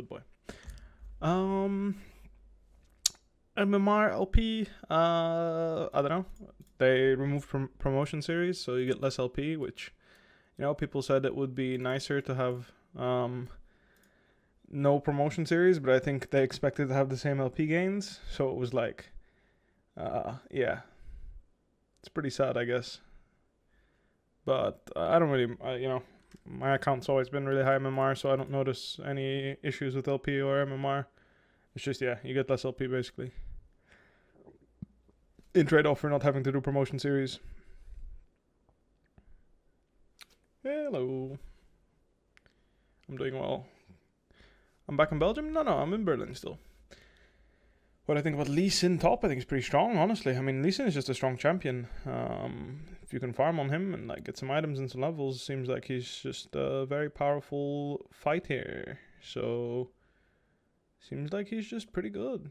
Good boy. MMR LP, I don't know. They removed promotion series, so you get less LP, which, you know, people said it would be nicer to have no promotion series, but I think they expected to have the same LP gains, so it was like, yeah, it's pretty sad, I guess. But I don't really, you know, my account's always been really high MMR, so I don't notice any issues with LP or MMR. It's just, yeah, you get less LP basically. In trade-off for not having to do promotion series. Hello. I'm doing well. I'm back in Belgium? No, I'm in Berlin still. What I think about Lee Sin top, I think is pretty strong, honestly. I mean, Lee Sin is just a strong champion. If you can farm on him and like get some items and some levels, seems like he's just a very powerful fighter. So, seems like he's just pretty good.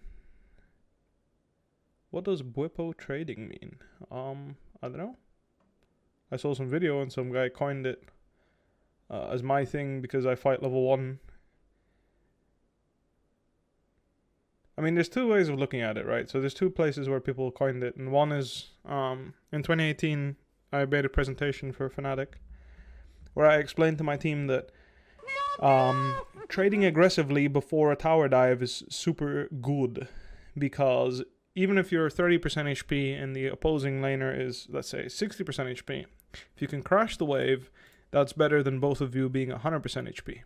What does Bwipo trading mean? I don't know. I saw some video and some guy coined it as my thing because I fight level 1. I mean, there's two ways of looking at it, right? So there's two places where people coined it. And one is, in 2018, I made a presentation for Fnatic where I explained to my team that trading aggressively before a tower dive is super good because even if you're 30% HP and the opposing laner is, let's say, 60% HP, if you can crash the wave, that's better than both of you being 100% HP.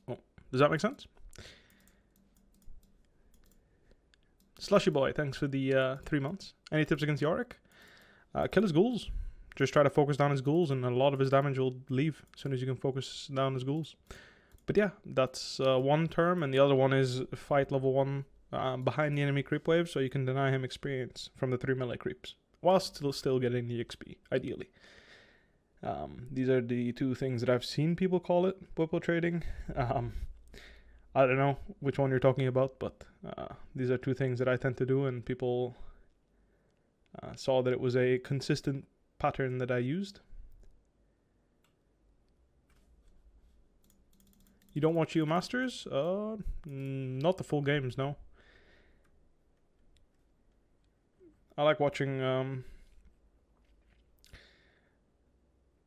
Well, does that make sense? Slushy Boy, thanks for the 3 months. Any tips against Yorick? Kill his ghouls. Just try to focus down his ghouls and a lot of his damage will leave as soon as you can focus down his ghouls. But yeah, that's one term, and the other one is fight level 1 behind the enemy creep wave, so you can deny him experience from the 3 melee creeps, whilst still getting the XP, ideally. These are the two things that I've seen people call it, Bwipo trading. I don't know which one you're talking about, but these are two things that I tend to do, and people saw that it was a consistent pattern that I used. You don't watch EU Masters? Not the full games, no. I like watching, I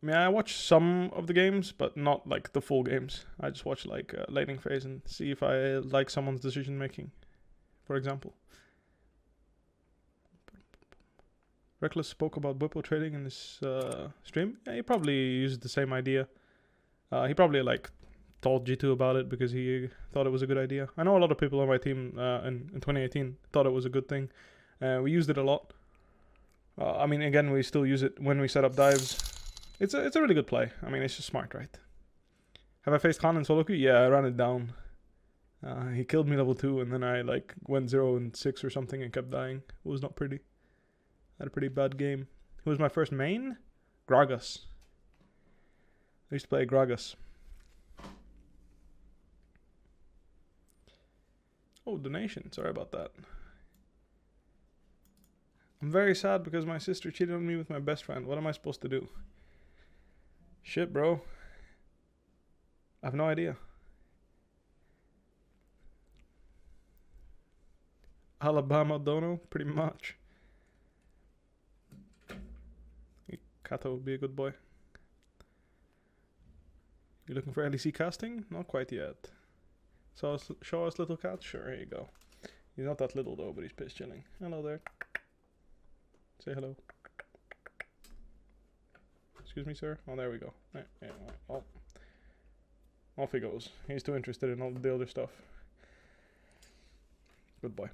mean, I watch some of the games, but not like the full games. I just watch like laning phase and see if I like someone's decision making, for example. Reckless spoke about Bwipo trading in this stream. Yeah, he probably used the same idea. He probably like told G2 about it because he thought it was a good idea. I know a lot of people on my team in 2018 thought it was a good thing. We used it a lot. I mean, again, we still use it when we set up dives. It's a really good play. I mean, it's just smart, right? Have I faced Khan in solo queue? Yeah, I ran it down. He killed me level 2, and then I like went 0 and 6 or something and kept dying. It was not pretty. Had a pretty bad game. Who was my first main? Gragas. I used to play Gragas. Oh, donation. Sorry about that. I'm very sad because my sister cheated on me with my best friend. What am I supposed to do? Shit, bro. I have no idea. Alabama Dono, pretty much. Kato would be a good boy. You looking for LEC casting? Not quite yet. So show us little cat? Sure, here you go. He's not that little though, but he's piss chilling. Hello there. Say hello. Excuse me, sir. Oh, there we go. Yeah, oh. Off he goes. He's too interested in all the other stuff. Good boy.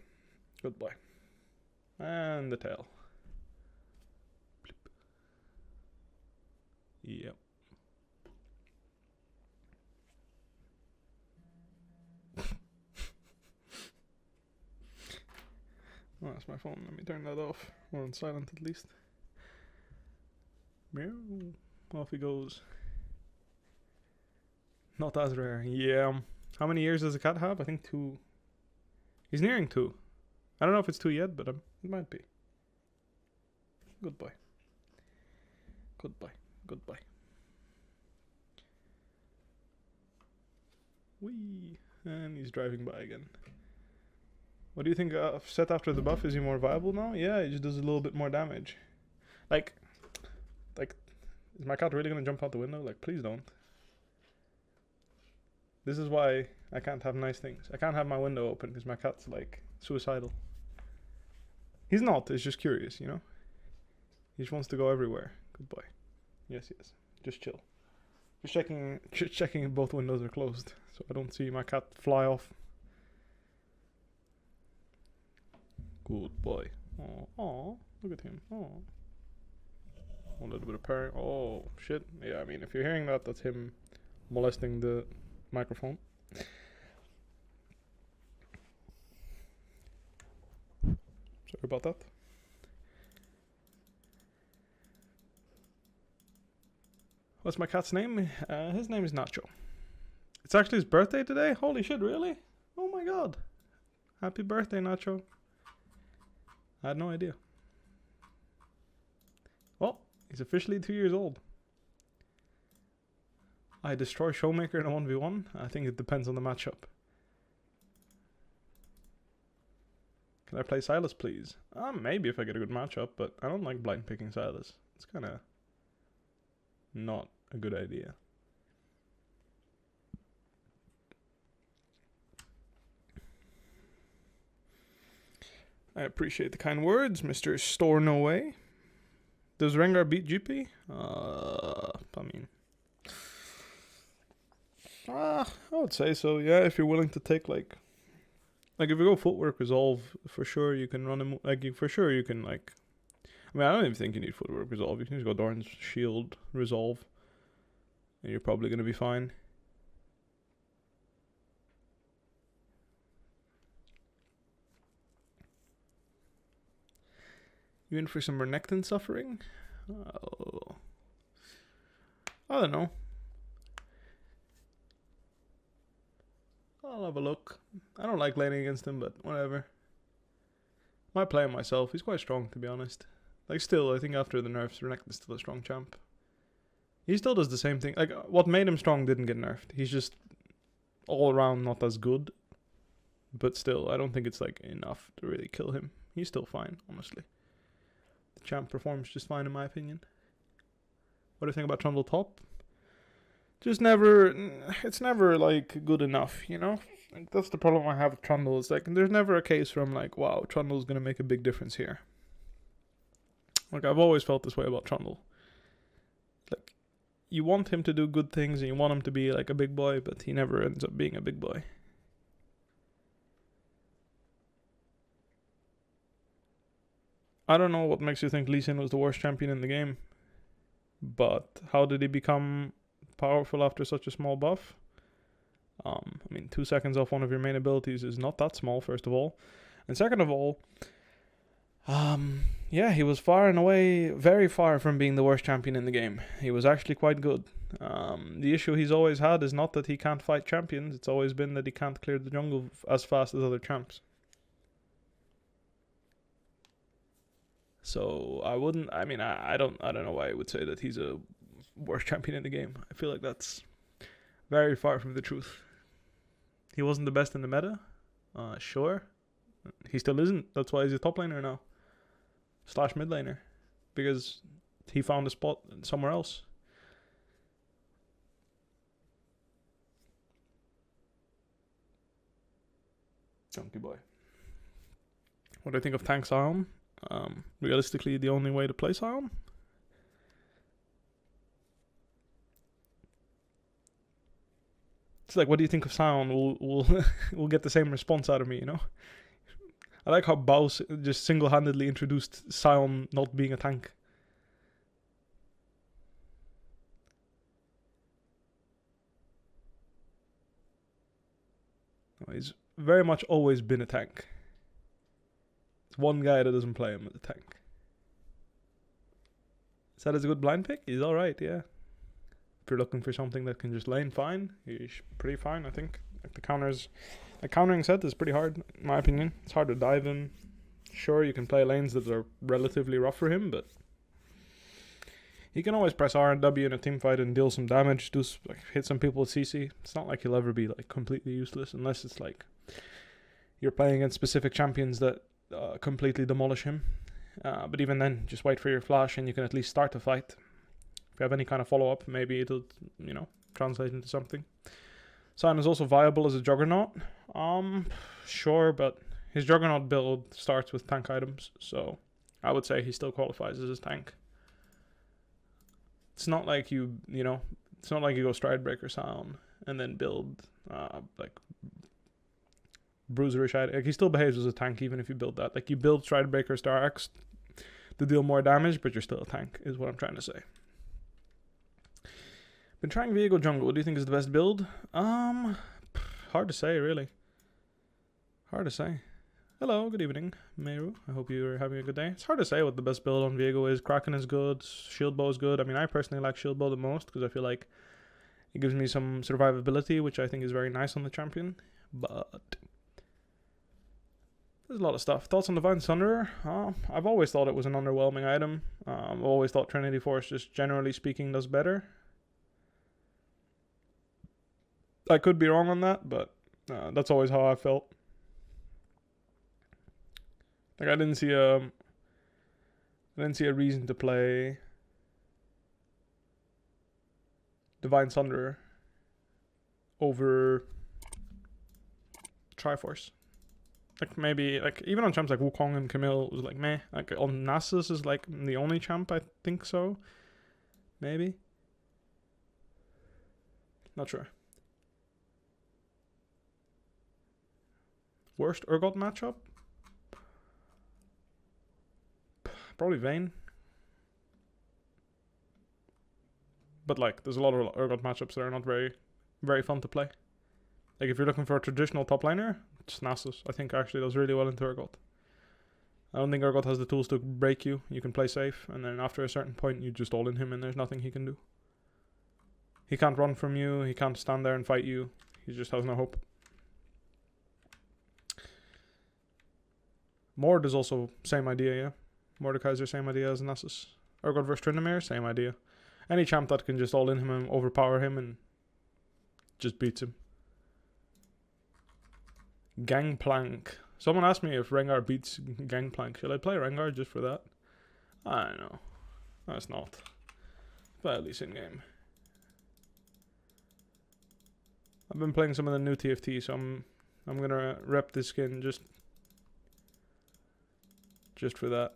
Good boy. And the tail. Blip. Yep. Oh, that's my phone. Let me turn that off. Or on silent at least. Meow. Off he goes. Not as rare. Yeah. How many years does a cat have? I think 2. He's nearing 2. I don't know if it's 2 yet, but it might be. Good boy. Good boy. Good boy. Whee! And he's driving by again. What do you think of Set after the buff? Is he more viable now? Yeah, he just does a little bit more damage. Like, is my cat really gonna jump out the window? Like, please don't. This is why I can't have nice things. I can't have my window open because my cat's like suicidal. He's not, he's just curious, you know? He just wants to go everywhere. Good boy. Yes, yes. Just chill. Just checking if both windows are closed so I don't see my cat fly off. Good boy. Oh, look at him. Oh. A little bit of purring. Oh, shit. Yeah, I mean, if you're hearing that, that's him molesting the microphone. Sorry about that. What's my cat's name? His name is Nacho. It's actually his birthday today? Holy shit, really? Oh my god. Happy birthday, Nacho. I had no idea. Well, he's officially 2 years old. I destroy Showmaker in a 1v1? I think it depends on the matchup. Can I play Silas, please? Maybe if I get a good matchup, but I don't like blind picking Silas. It's kind of not a good idea. I appreciate the kind words, Mr. Store No Way. Does Rengar beat GP? I mean, I would say so. Yeah, if you're willing to take like if you go footwork resolve, for sure you can run him. For sure you can like. I mean, I don't even think you need footwork resolve. You can just go Doran's shield resolve, and you're probably gonna be fine. You in for some Renekton suffering? Oh. I don't know. I'll have a look. I don't like laning against him, but whatever. Might play him myself. He's quite strong, to be honest. Like, still, I think after the nerfs, Renekton's still a strong champ. He still does the same thing. Like, what made him strong didn't get nerfed. He's just all around not as good. But still, I don't think it's, like, enough to really kill him. He's still fine, honestly. The champ performs just fine, in my opinion. What do you think about Trundle top? Just never, it's never, like, good enough, you know? Like, that's the problem I have with Trundle. It's like, there's never a case where I'm like, wow, Trundle's gonna make a big difference here. Like, I've always felt this way about Trundle. Like, you want him to do good things and you want him to be, like, a big boy, but he never ends up being a big boy. I don't know what makes you think Lee Sin was the worst champion in the game. But how did he become powerful after such a small buff? I mean, 2 seconds off one of your main abilities is not that small, first of all. And second of all, yeah, he was far and away, very far from being the worst champion in the game. He was actually quite good. The issue he's always had is not that he can't fight champions. It's always been that he can't clear the jungle as fast as other champs. So I wouldn't. I mean, I don't know why I would say that he's a worst champion in the game. I feel like that's very far from the truth. He wasn't the best in the meta. Sure, he still isn't. That's why he's a top laner now, / mid laner, because he found a spot somewhere else. Junkie boy. What do I think of tank Sion? Realistically, the only way to play Sion. It's like, what do you think of Sion? Will get the same response out of me, you know? I like how Baus just single-handedly introduced Sion not being a tank. He's very much always been a tank. It's one guy that doesn't play him as a tank. Is that as a good blind pick? He's alright, yeah. If you're looking for something that can just lane fine, he's pretty fine, I think. Like the countering set is pretty hard, in my opinion. It's hard to dive in. Sure, you can play lanes that are relatively rough for him, but He can always press R and W in a team fight and deal some damage, like hit some people with CC. It's not like he'll ever be like completely useless unless it's like you're playing against specific champions that completely demolish him. But even then, just wait for your flash and you can at least start the fight. If you have any kind of follow-up, maybe it'll, translate into something. Sion is also viable as a Juggernaut. Sure, but his Juggernaut build starts with tank items, so I would say he still qualifies as a tank. It's not like it's not like you go Stridebreaker Sion and then build like Bruiserish item. Like he still behaves as a tank even if you build that. Like you build Stridebreaker Star Axe to deal more damage, but you're still a tank, is what I'm trying to say. Been trying Viego jungle. What do you think is the best build? Hard to say, really. Hard to say. Hello, good evening, Meru. I hope you're having a good day. It's hard to say what the best build on Viego is. Kraken is good. Shield Bow is good. I mean, I personally like Shield Bow the most because I feel like it gives me some survivability, which I think is very nice on the champion. But there's a lot of stuff. Thoughts on Divine Sunderer? I've always thought it was an underwhelming item. I've always thought Trinity Force, just generally speaking, does better. I could be wrong on that, but that's always how I felt. Like I didn't see a reason to play Divine Sunderer over Triforce. Like maybe like even on champs like Wukong and Camille was like meh. Like on Nasus is like the only champ I think so. Maybe. Not sure. Worst Urgot matchup? Probably Vayne. But like, there's a lot of Urgot matchups that are not very, very fun to play. Like if you're looking for a traditional top laner, it's Nasus. I think actually does really well into Urgot. I don't think Urgot has the tools to break you. You can play safe, and then after a certain point, you just all in him, and there's nothing he can do. He can't run from you. He can't stand there and fight you. He just has no hope. Mord is also same idea, yeah. Mordekaiser, same idea as Nasus. Urgot vs Tryndamere, same idea. Any champ that can just all in him and overpower him and just beats him. Gangplank. Someone asked me if Rengar beats Gangplank. Should I play Rengar just for that? I don't know. That's not. But at least in game. I've been playing some of the new TFT, so I'm gonna rep this skin just for that.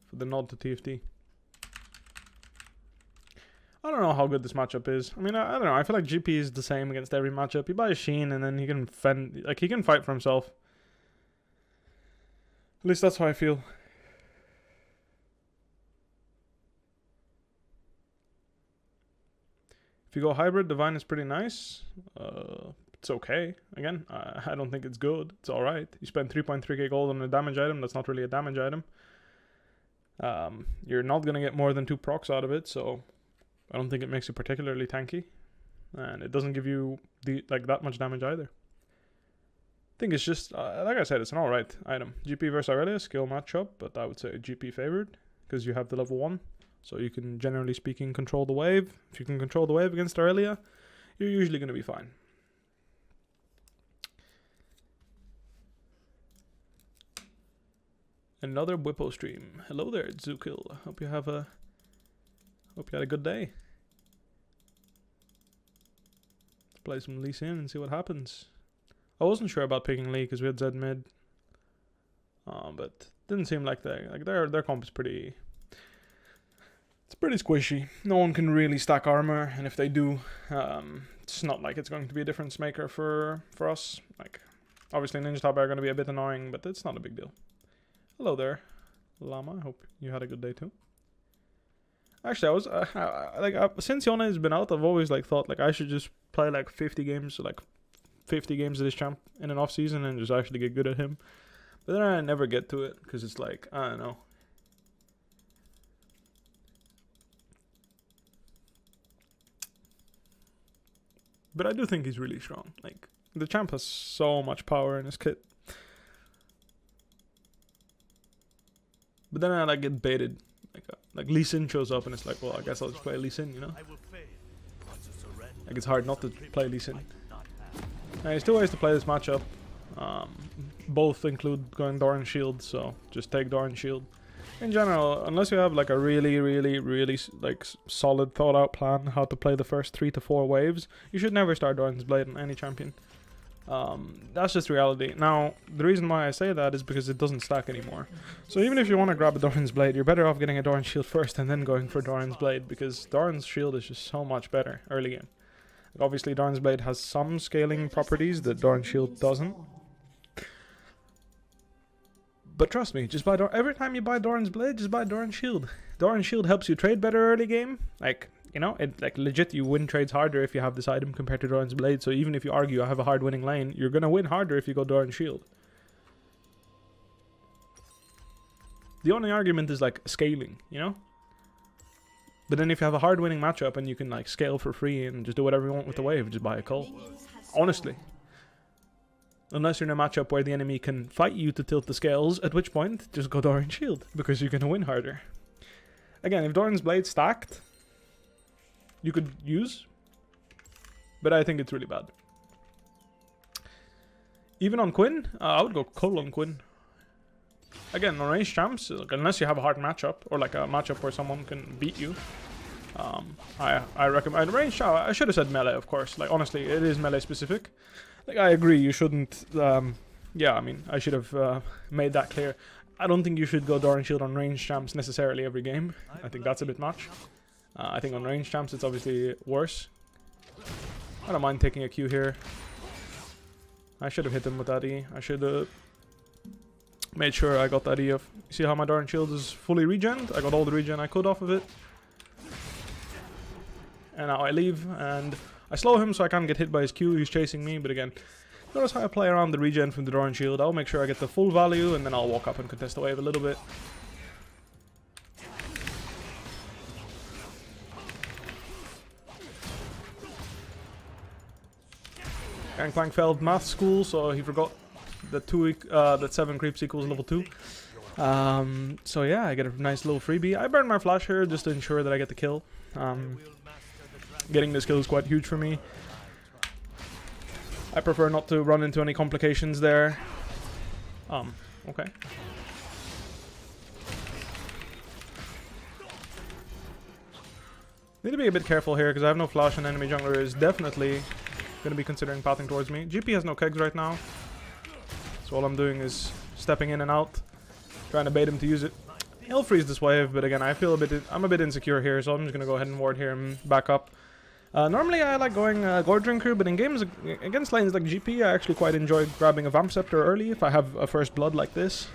For the nod to TFT. I don't know how good this matchup is. I mean, I don't know. I feel like GP is the same against every matchup. He buys Sheen and then he can he can fight for himself. At least that's how I feel. If you go hybrid, Divine is pretty nice. It's okay. Again, I don't think it's good. It's alright. You spend 3.3k gold on a damage item. That's not really a damage item. You're not going to get more than 2 procs out of it, so I don't think it makes it particularly tanky. And it doesn't give you that much damage either. I think it's just, like I said, it's an alright item. GP versus Aurelia, skill matchup, but I would say GP favored, because you have the level 1. So you can, generally speaking, control the wave. If you can control the wave against Aurelia, you're usually going to be fine. Another Bwipo stream. Hello there, Zukil. Hope you had a good day. Let's play some Lee Sin and see what happens. I wasn't sure about picking Lee because we had Zed mid. But didn't seem like their comp is pretty. It's pretty squishy. No one can really stack armor, and if they do, it's not like it's going to be a difference maker for us. Like, obviously Ninja Top are going to be a bit annoying, but it's not a big deal. Hello there, Llama. I hope you had a good day too. Actually, I was since Yone has been out, I've always thought I should just play 50 games, 50 games of this champ in an off season and just actually get good at him. But then I never get to it because it's I don't know. But I do think he's really strong. The champ has so much power in his kit. But then I get baited. Like Lee Sin shows up and it's like, well, I guess I'll just play Lee Sin, you know? Like it's hard not to play Lee Sin. Now, there's two ways to play this matchup. Both include going Doran Shield, so just take Doran Shield. In general, unless you have like a really like solid thought out plan how to play the first 3 to 4 waves, you should never start Doran's Blade on any champion. That's just reality. Now, the reason why I say that is because it doesn't stack anymore. So even if you want to grab a Doran's Blade, you're better off getting a Doran Shield first and then going for Doran's Blade, because Doran's Shield is just so much better early game. Like, obviously, Doran's Blade has some scaling properties that Doran's Shield doesn't. But trust me, just buy every time you buy Doran's Blade, just buy Doran's Shield. Doran's Shield helps you trade better early game. Like, you know, like legit, you win trades harder if you have this item compared to Doran's Blade. So even if you argue I have a hard winning lane, you're gonna win harder if you go Doran's Shield. The only argument is like scaling, you know? But then if you have a hard winning matchup and you can like scale for free and just do whatever you want with the wave, just buy a cull. Honestly. Unless you're in a matchup where the enemy can fight you to tilt the scales, at which point, just go Doran's Shield, because you're gonna win harder. Again, if Doran's Blade stacked, you could use, but I think it's really bad. Even on Quinn, I would go cull on Quinn. Again, on range champs, like, unless you have a hard matchup, or like a matchup where someone can beat you, I recommend range champ. I should have said melee, of course. Like, honestly, it is melee specific. Like, I agree, you shouldn't, yeah, I mean, I should have made that clear. I don't think you should go Doran Shield on range champs necessarily every game. I think that's a bit much. I think on range champs it's obviously worse. I don't mind taking a Q here. I should have hit him with that E. I should have made sure I got that E off. See how my Doran Shield is fully regened? I got all the regen I could off of it. And now I leave, and I slow him so I can't get hit by his Q. He's chasing me, but again, notice how I play around the regen from the Doran Shield. I'll make sure I get the full value, and then I'll walk up and contest the wave a little bit. Gangplank failed math school, so he forgot that 7 creeps equals level 2. So yeah, I get a nice little freebie. I burn my flash here just to ensure that I get the kill. Getting this kill is quite huge for me. I prefer not to run into any complications there. Okay. Need to be a bit careful here because I have no flash and enemy jungler is definitely going to be considering pathing towards me. GP has no kegs right now. So all I'm doing is stepping in and out, trying to bait him to use it. He'll freeze this wave, but again, I'm a bit insecure here, so I'm just going to go ahead and ward here and back up. Normally I like going Gore Drinker, but in games against lanes like GP, I actually quite enjoy grabbing a Vamp Scepter early if I have a first blood like this.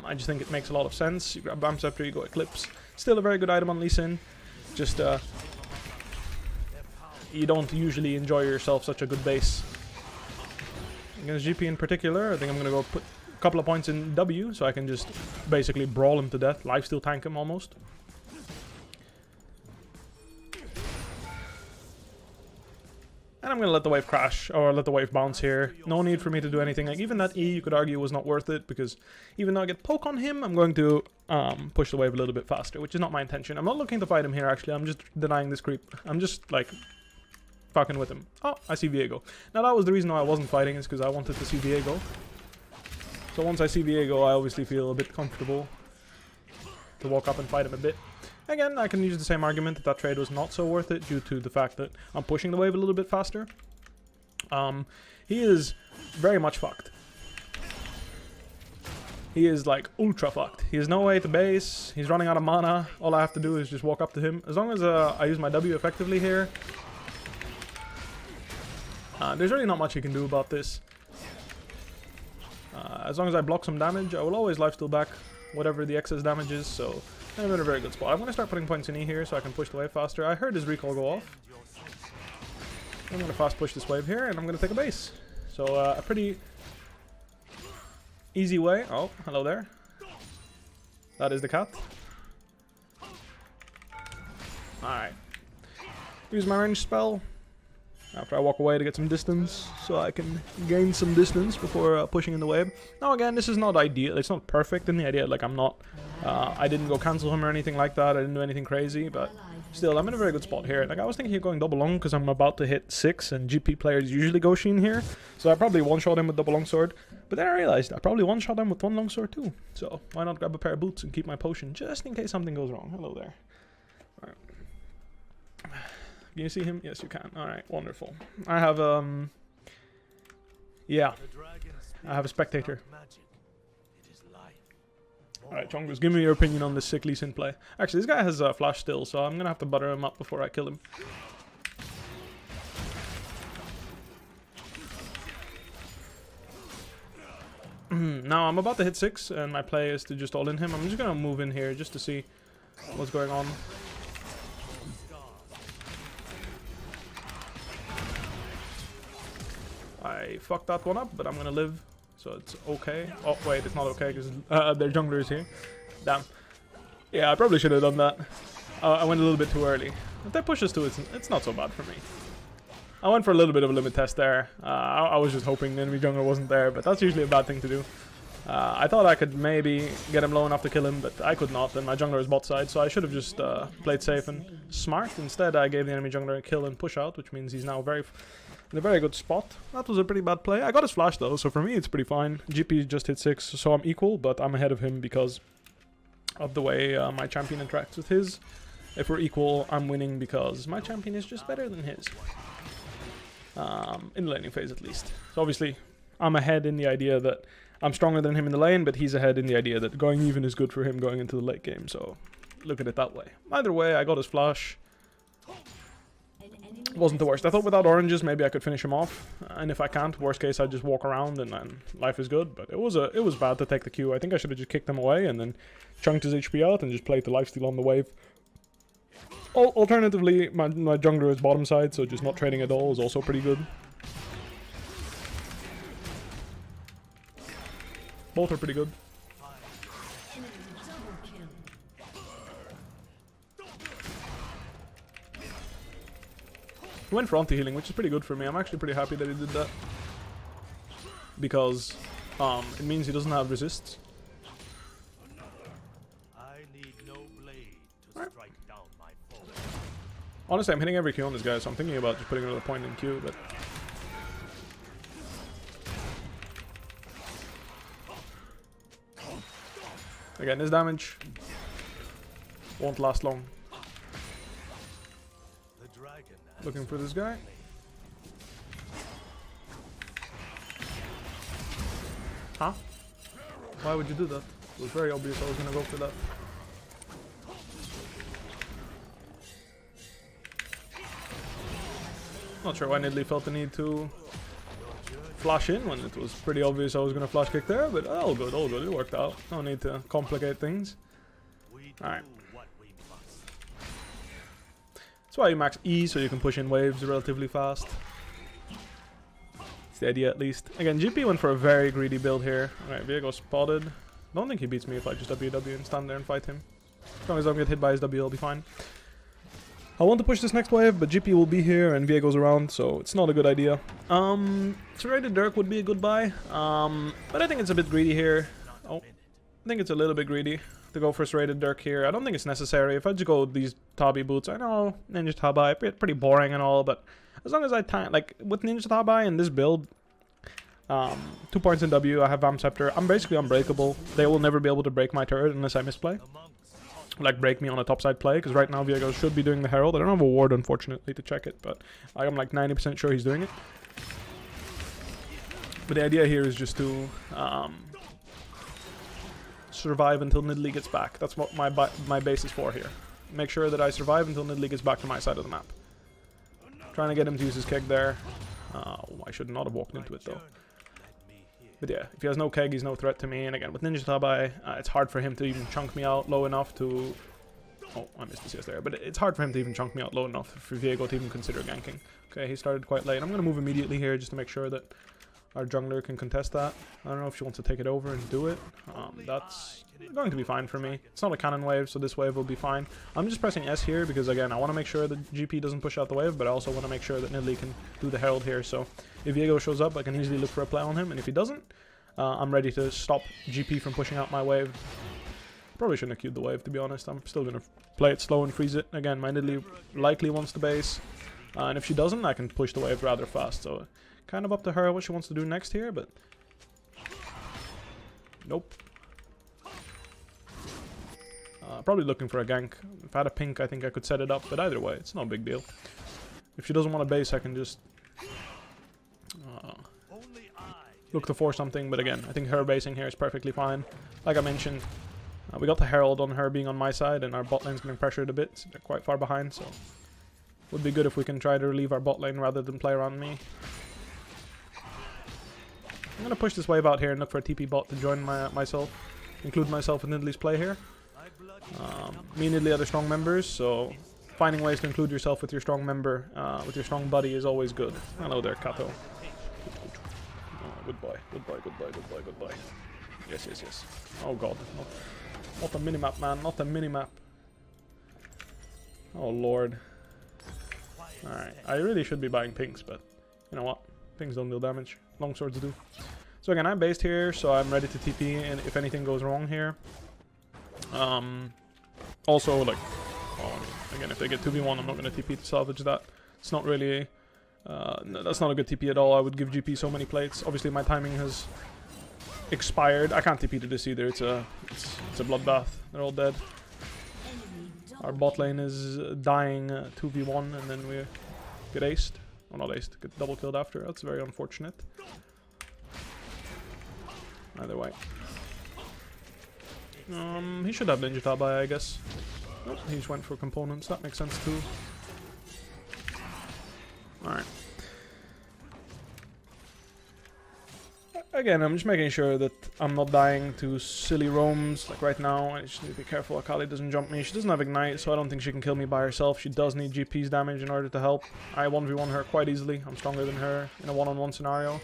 I just think it makes a lot of sense. You grab Vamp Scepter, you go Eclipse. Still a very good item on Lee Sin. Just, you don't usually enjoy yourself such a good base. Against GP in particular, I think I'm going to go put a couple of points in W, so I can just basically brawl him to death, lifesteal tank him almost. And I'm going to let the wave crash, or let the wave bounce here. No need for me to do anything. Like, even that E, you could argue, was not worth it, because even though I get poke on him, I'm going to push the wave a little bit faster, which is not my intention. I'm not looking to fight him here, actually. I'm just denying this creep. I'm just, like, fucking with him. Oh, I see Viego. Now, that was the reason why I wasn't fighting, is because I wanted to see Viego. So once I see Viego, I obviously feel a bit comfortable to walk up and fight him a bit. Again, I can use the same argument that that trade was not so worth it due to the fact that I'm pushing the wave a little bit faster. He is very much fucked. He is like ultra fucked. He has no way to base. He's running out of mana. All I have to do is just walk up to him. As long as I use my W effectively here, there's really not much he can do about this. As long as I block some damage, I will always lifesteal back whatever the excess damage is, so I'm in a very good spot. I'm going to start putting points in E here so I can push the wave faster. I heard his recall go off. I'm going to fast push this wave here, and I'm going to take a base. So a pretty easy way. Oh, hello there. That is the cat. Alright. Use my range spell. after I walk away to get some distance, so I can gain some distance before pushing in the wave. Now again, this is not ideal, it's not perfect in the idea, like I'm not, I didn't go cancel him or anything like that, I didn't do anything crazy, but still, I'm in a very good spot here. Like I was thinking of going double long because I'm about to hit 6 and GP players usually go Sheen here, so I probably one-shot him with double longsword, but then I realized I probably one-shot him with one longsword too, so why not grab a pair of boots and keep my potion just in case something goes wrong. Hello there. Alright. Can you see him? Yes, you can. Alright, wonderful. I have, yeah. I have a spectator. Alright, Chongus, give me your opinion on this sickly Sin play. Actually, this guy has flash still, so I'm gonna have to butter him up before I kill him. Now, I'm about to hit 6, and my play is to just all in him. I'm just gonna move in here just to see what's going on. I fucked that one up, but I'm gonna live, so it's okay. Oh wait, it's not okay because their jungler is here. Damn. Yeah, I probably should have done that. I went a little bit too early. If they push us to it, it's not so bad for me. I went for a little bit of a limit test there. I was just hoping the enemy jungler wasn't there, but that's usually a bad thing to do. I thought I could maybe get him low enough to kill him, but I could not, and my jungler is bot side, so I should have just played safe and smart. Instead, I gave the enemy jungler a kill and push out, which means he's now in a very good spot. That was a pretty bad play. I got his flash though, so for me it's pretty fine. GP just hit 6, so I'm equal, but I'm ahead of him because of the way my champion interacts with his. If we're equal, I'm winning because my champion is just better than his. In the laning phase at least. So obviously, I'm ahead in the idea that I'm stronger than him in the lane, but he's ahead in the idea that going even is good for him going into the late game, so look at it that way. Either way, I got his flash. Wasn't the worst. I thought without oranges maybe I could finish him off, and if I can't, worst case I just walk around and then life is good. But it was bad to take the Q. I think I should have just kicked him away and then chunked his HP out and just played the lifesteal on the wave. Alternatively, my jungler is bottom side, so just not trading at all is also pretty good. Both are pretty good. He went for anti-healing, which is pretty good for me. I'm actually pretty happy that he did that. Because it means he doesn't have resists. Right. Honestly, I'm hitting every Q on this guy, so I'm thinking about just putting another point in Q, but... Again, this damage won't last long. Looking for this guy. Huh? Why would you do that? It was very obvious I was gonna go for that. Not sure why Nidalee felt the need to flash in when it was pretty obvious I was gonna flash kick there, but all good, it worked out. No need to complicate things. Alright. That's why you max E, so you can push in waves relatively fast. It's the idea at least. Again, GP went for a very greedy build here. Alright, Viego spotted. Don't think he beats me if I just WW and stand there and fight him. As long as I don't get hit by his W, I'll be fine. I want to push this next wave, but GP will be here and Viego's around, so it's not a good idea. Serrated Dirk would be a good buy, but I think it's a bit greedy here. Oh, I think it's a little bit greedy to go for Serrated Dirk here. I don't think it's necessary. If I just go with these Tabi boots, I know Ninja Tabi, pretty boring and all, but as long as I like with Ninja Tabi and this build, 2 points in W, I have Vamp Scepter. I'm basically unbreakable. They will never be able to break my turret unless I misplay. Like break me on a topside play, because right now Viego should be doing the Herald. I don't have a ward unfortunately to check it, but I'm like 90% sure he's doing it. But the idea here is just to survive until Nidalee gets back. That's what my base is for here. Make sure that I survive until Nidalee gets back to my side of the map. Trying to get him to use his keg there. I should not have walked into it though. But yeah, if he has no keg, he's no threat to me. And again, with Ninja Tabi, it's hard for him to even chunk me out low enough to... Oh, I missed the CS there. But it's hard for him to even chunk me out low enough for Viego to even consider ganking. Okay, he started quite late. I'm going to move immediately here just to make sure that our jungler can contest that. I don't know if she wants to take it over and do it. That's going to be fine for me. It's not a cannon wave, so this wave will be fine. I'm just pressing S here because, again, I want to make sure that GP doesn't push out the wave, but I also want to make sure that Nidalee can do the herald here. So if Viego shows up, I can easily look for a play on him, and if he doesn't, I'm ready to stop GP from pushing out my wave. Probably shouldn't have queued the wave, to be honest. I'm still going to play it slow and freeze it. Again, my Nidalee likely wants to base, and if she doesn't, I can push the wave rather fast. So kind of up to her what she wants to do next here, but nope. Probably looking for a gank. If I had a pink, I think I could set it up, but either way, it's no big deal. If she doesn't want to base, I can just look to force something, but again, I think her basing here is perfectly fine. Like I mentioned, we got the herald on her being on my side, and our bot lane's getting pressured a bit. They're quite far behind, so would be good if we can try to relieve our bot lane rather than play around me. I'm going to push this wave out here and look for a TP bot to join myself, include myself in Nidalee's play here. Me and Nidalee are the strong members, so finding ways to include yourself with your strong member, with your strong buddy is always good. Hello there, Kato. Oh, good boy, good boy, good boy, good boy, good boy. Yes, yes, yes. Oh god, not the minimap, man, not the minimap. Oh lord. Alright, I really should be buying pinks, but you know what? Pinks don't deal damage. Long swords do. So again, I'm based here, so I'm ready to TP, and if anything goes wrong here. Also, like, again, if they get 2v1, I'm not going to TP to salvage that. It's not really, that's not a good TP at all. I would give GP so many plates. Obviously, my timing has expired. I can't TP to this either. It's a bloodbath. They're all dead. Our bot lane is dying 2v1, and then we get aced. Oh, not aced. Get double killed after. That's very unfortunate. Either way. He should have Ninja Tabai, I guess. Oh, he just went for components. That makes sense too. Alright. Again, I'm just making sure that I'm not dying to silly roams. Like right now, I just need to be careful Akali doesn't jump me. She doesn't have Ignite, so I don't think she can kill me by herself. She does need GP's damage in order to help. I 1v1 her quite easily. I'm stronger than her in a one-on-one scenario.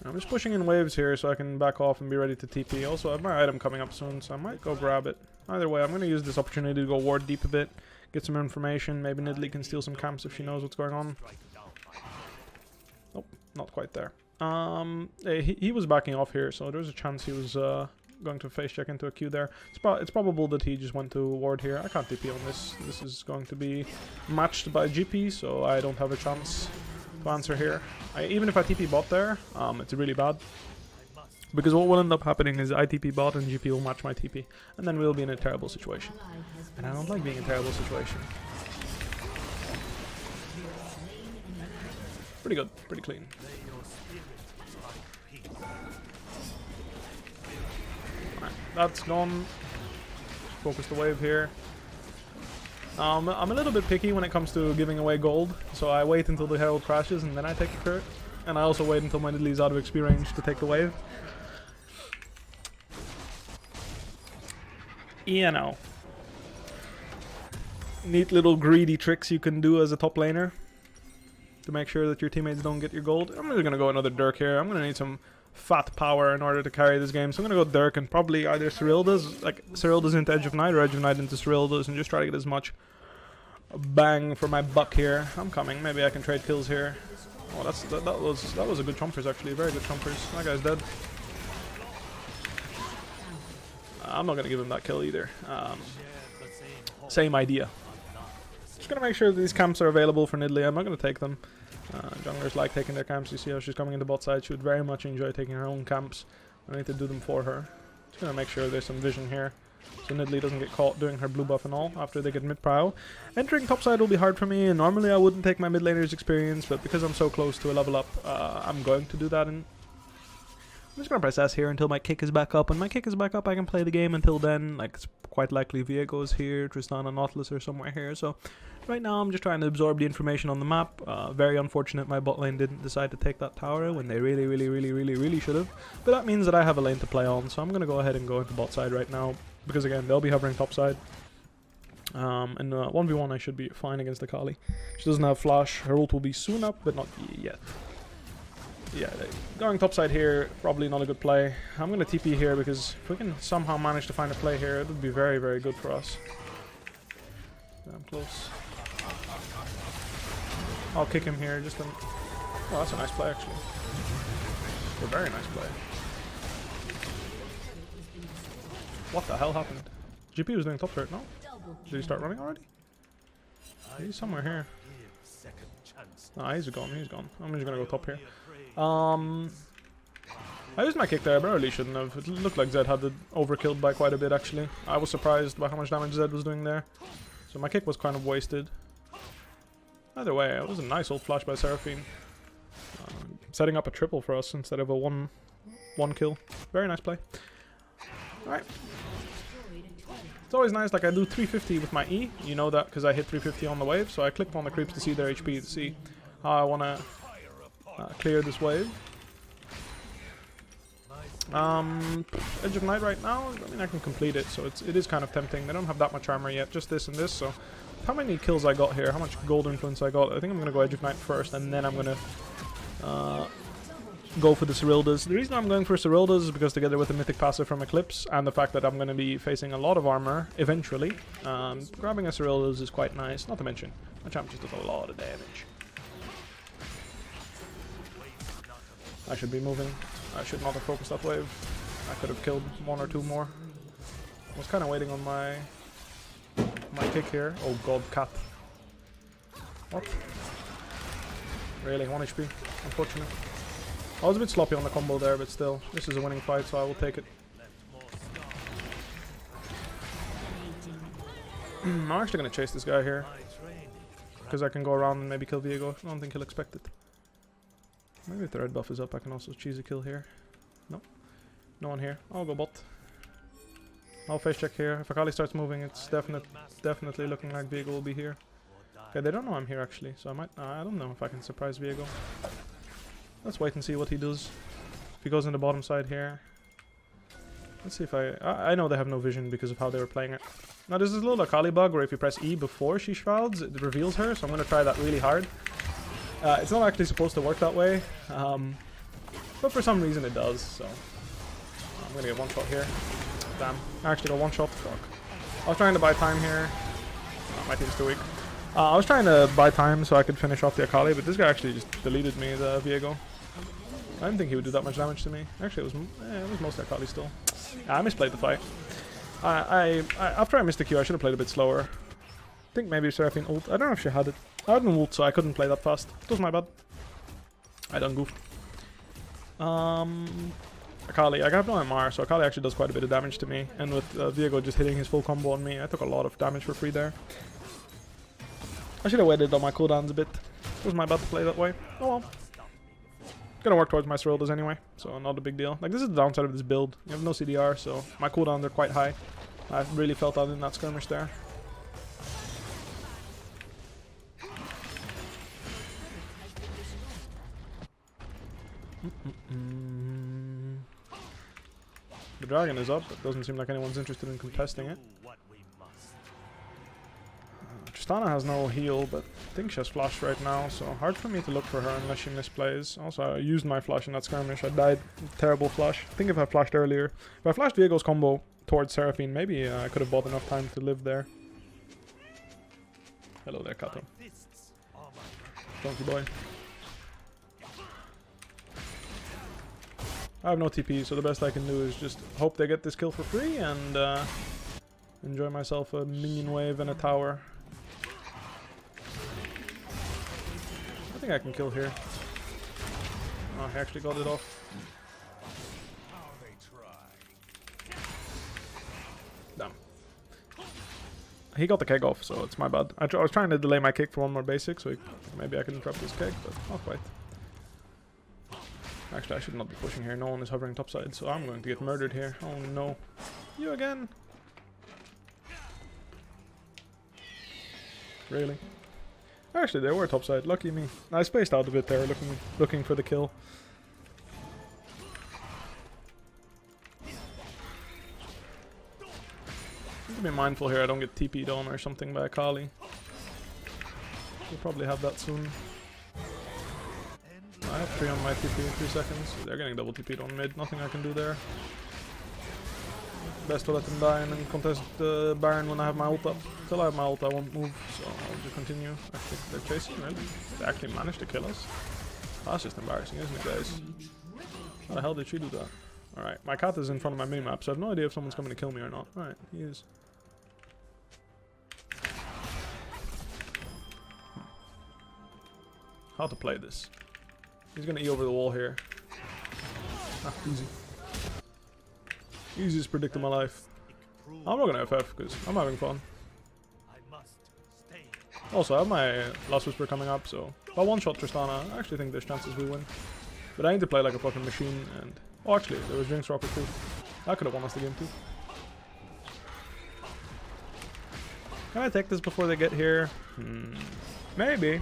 I'm just pushing in waves here so I can back off and be ready to TP. Also, I have my item coming up soon, so I might go grab it. Either way, I'm going to use this opportunity to go ward deep a bit, get some information. Maybe Nidalee can steal some camps if she knows what's going on. Oh, not quite there. He was backing off here, so there's a chance he was going to face check into a queue there. It's probable that he just went to ward here. I can't TP on this. This is going to be matched by GP, so I don't have a chance to answer here. Even if I TP bot there, it's really bad. Because what will end up happening is I TP bot and GP will match my TP. And then we'll be in a terrible situation. And I don't like being in a terrible situation. Pretty good, pretty clean. Alright, that's gone. Focus the wave here. I'm a little bit picky when it comes to giving away gold, so I wait until the herald crashes and then I take the crit. And I also wait until my Nidalee's out of XP range to take the wave. You know. Neat little greedy tricks you can do as a top laner to make sure that your teammates don't get your gold. I'm really gonna go another Dirk here. I'm gonna need some fat power in order to carry this game. So I'm gonna go Dirk and probably either Cyrilda's, like Cyrilda's into Edge of Night, or Edge of Night into Cyrilda's, and just try to get as much bang for my buck here. I'm coming. Maybe I can trade kills here. Oh, that was a good chompers actually. Very good chompers. That guy's dead. I'm not gonna give him that kill either. Same idea. Just gonna make sure that these camps are available for Nidalee. I'm not gonna take them. Junglers like taking their camps. You see how she's coming into bot side. She would very much enjoy taking her own camps. I need to do them for her. Just gonna make sure there's some vision here, so Nidalee doesn't get caught doing her blue buff and all after they get mid prio. Entering topside will be hard for me, and normally I wouldn't take my mid laner's experience, but because I'm so close to a level up, I'm going to do that. And I'm just gonna press S here until my kick is back up. When my kick is back up, I can play the game. Until then, like, it's quite likely Viego is here, Tristana, Nautilus are somewhere here. So right now I'm just trying to absorb the information on the map. Very unfortunate my bot lane didn't decide to take that tower when they really should have. But that means that I have a lane to play on, so I'm gonna go ahead and go into bot side right now, because again, they'll be hovering top side. And 1v1 I should be fine against the Kali. She doesn't have flash. Her ult will be soon up, but not yet. Yeah, going topside here, probably not a good play. I'm going to TP here because if we can somehow manage to find a play here, it would be very, very good for us. Damn close. I'll kick him here. Just oh, that's a nice play actually. A very nice play. What the hell happened? GP was doing top turret, no? Did he start running already? He's somewhere here. Nah, he's gone, he's gone. I'm just gonna go top here. I used my kick there, but I really shouldn't have. It looked like Zed had it overkilled by quite a bit actually. I was surprised by how much damage Zed was doing there. So my kick was kind of wasted. Either way, it was a nice old flash by Seraphine. Setting up a triple for us instead of a one kill. Very nice play. Alright. It's always nice, like I do 350 with my E, you know that because I hit 350 on the wave, so I click on the creeps to see their HP, to see how I want to clear this wave. Edge of Night right now, I mean I can complete it, so it is kind of tempting. They don't have that much armor yet, just this and this, so how many kills I got here, how much gold influence I got, I think I'm going to go Edge of Night first, and then I'm going to go for the Cyrildas. The reason I'm going for Cyrildas is because together with the Mythic Passive from Eclipse and the fact that I'm going to be facing a lot of armor eventually, grabbing a Cyrildas is quite nice. Not to mention, my champ just does a lot of damage. I should be moving. I should not have focused that wave. I could have killed one or two more. I was kind of waiting on my kick here. Oh god, cat. What? Really, 1 HP. Unfortunate. I was a bit sloppy on the combo there, but still, this is a winning fight, so I will take it. I'm actually going to chase this guy here, because I can go around and maybe kill Viego. I don't think he'll expect it. Maybe if the red buff is up, I can also cheese a kill here. No. No one here. I'll go bot. I'll face check here. If Akali starts moving, it's definitely looking like Viego will be here. Okay, they don't know I'm here actually, so I might... I don't know if I can surprise Viego. Let's wait and see what he does. If he goes in the bottom side here. Let's see if I know they have no vision because of how they were playing it. Now there's this little Akali bug where if you press E before she shrouds, it reveals her, so I'm going to try that really hard. It's not actually supposed to work that way, but for some reason it does, so... I'm going to get one shot here. Damn, I actually got one shot. Fuck. I was trying to buy time here. Oh, my team's too weak. I was trying to buy time so I could finish off the Akali, but this guy actually just deleted me, the Viego. I didn't think he would do that much damage to me. Actually, it was mostly Akali still. I misplayed the fight. After I missed the Q, I should have played a bit slower. I think maybe Seraphine ult. I don't know if she had it. I had an ult, so I couldn't play that fast. It was my bad. I done goofed. Akali, I have no MR, so Akali actually does quite a bit of damage to me. And with Viego just hitting his full combo on me, I took a lot of damage for free there. I should have waited on my cooldowns a bit. It was my bad to play that way. Oh well. Gonna work towards my Cyrildas anyway, so not a big deal. Like, this is the downside of this build. You have no CDR, so my cooldowns are quite high. I really felt that in that skirmish there. The dragon is up. It doesn't seem like anyone's interested in contesting it. Tristana has no heal, but I think she has flash right now, so hard for me to look for her unless she misplays. Also, I used my flash in that skirmish. I died. Terrible flash. I think if I flashed earlier, if I flashed Viego's combo towards Seraphine, maybe I could have bought enough time to live there. Hello there, Kato. Donkey boy. I have no TP, so the best I can do is just hope they get this kill for free and enjoy myself a minion wave and a tower. I think I can kill here. Oh, he actually got it off. Damn. He got the keg off, so it's my bad. I was trying to delay my kick for one more basic, so maybe I could interrupt this keg, but not quite. Actually, I should not be pushing here. No one is hovering topside, so I'm going to get murdered here. Oh no. You again? Really? Actually, they were topside. Lucky me. I spaced out a bit there, looking for the kill. Need to be mindful here I don't get TP'd on or something by Akali. We'll probably have that soon. I have 3 on my TP in 3 seconds. They're getting double TP'd on mid, nothing I can do there. Best to let them die and then contest the Baron when I have my ult up. Until I have my ult I won't move, so I'll just continue. I think they're chasing, really? They actually managed to kill us? That's just embarrassing, isn't it, guys? How the hell did she do that? Alright, my cat is in front of my minimap, so I have no idea if someone's coming to kill me or not. Alright, he is. How to play this. He's gonna E over the wall here. Ah, easy. Easiest predict in my life. I'm not gonna FF because I'm having fun. Also, I have my Last Whisper coming up, so if I one-shot Tristana, I actually think there's chances we win. But I need to play like a fucking machine and... Oh, actually, there was Jinx Rocket too. That could have won us the game too. Can I take this before they get here? Maybe.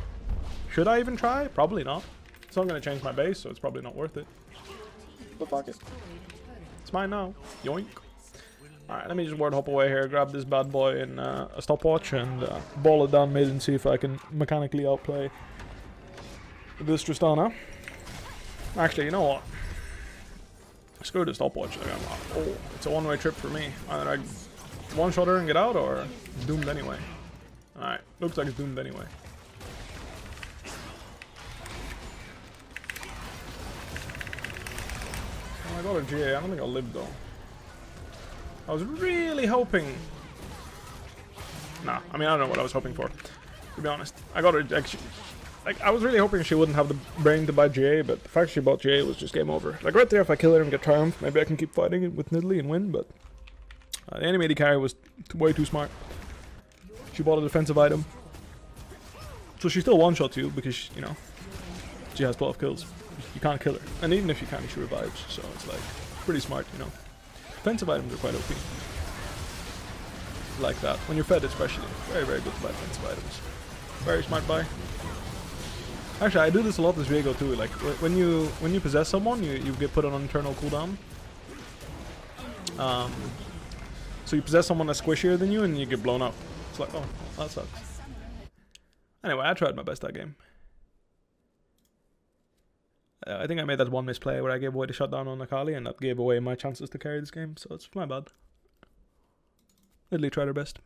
Should I even try? Probably not. So I'm gonna change my base, so it's probably not worth it. But fuck it. It's mine now. Yoink. Alright, let me just ward hop away here, grab this bad boy in a stopwatch and ball it down mid and see if I can mechanically outplay this Tristana. Actually, you know what? Screw the stopwatch. Oh, it's a one-way trip for me. Either I one-shot her and get out, or it's doomed anyway. Alright, looks like it's doomed anyway. I got a GA. I don't think I'll live though. I was really hoping... Nah, I mean, I don't know what I was hoping for, to be honest. I got her... Like, I was really hoping she wouldn't have the brain to buy GA, but the fact she bought GA was just game over. Like, right there, if I kill her and get Triumph, maybe I can keep fighting with Nidalee and win, but... the enemy AD carry was way too smart. She bought a defensive item. So she still one-shots you, because, you know, she has 12 kills. You can't kill her. And even if you can, she revives, so it's like, pretty smart, you know. Defensive items are quite OP. Like that. When you're fed especially. Very, very good to buy defensive items. Very smart buy. Actually, I do this a lot with Viego too. Like, when you possess someone, you get put on an internal cooldown. So you possess someone that's squishier than you and you get blown up. It's like, oh, that sucks. Anyway, I tried my best that game. I think I made that one misplay where I gave away the shutdown on Akali and that gave away my chances to carry this game, so it's my bad. Nidalee tried her best.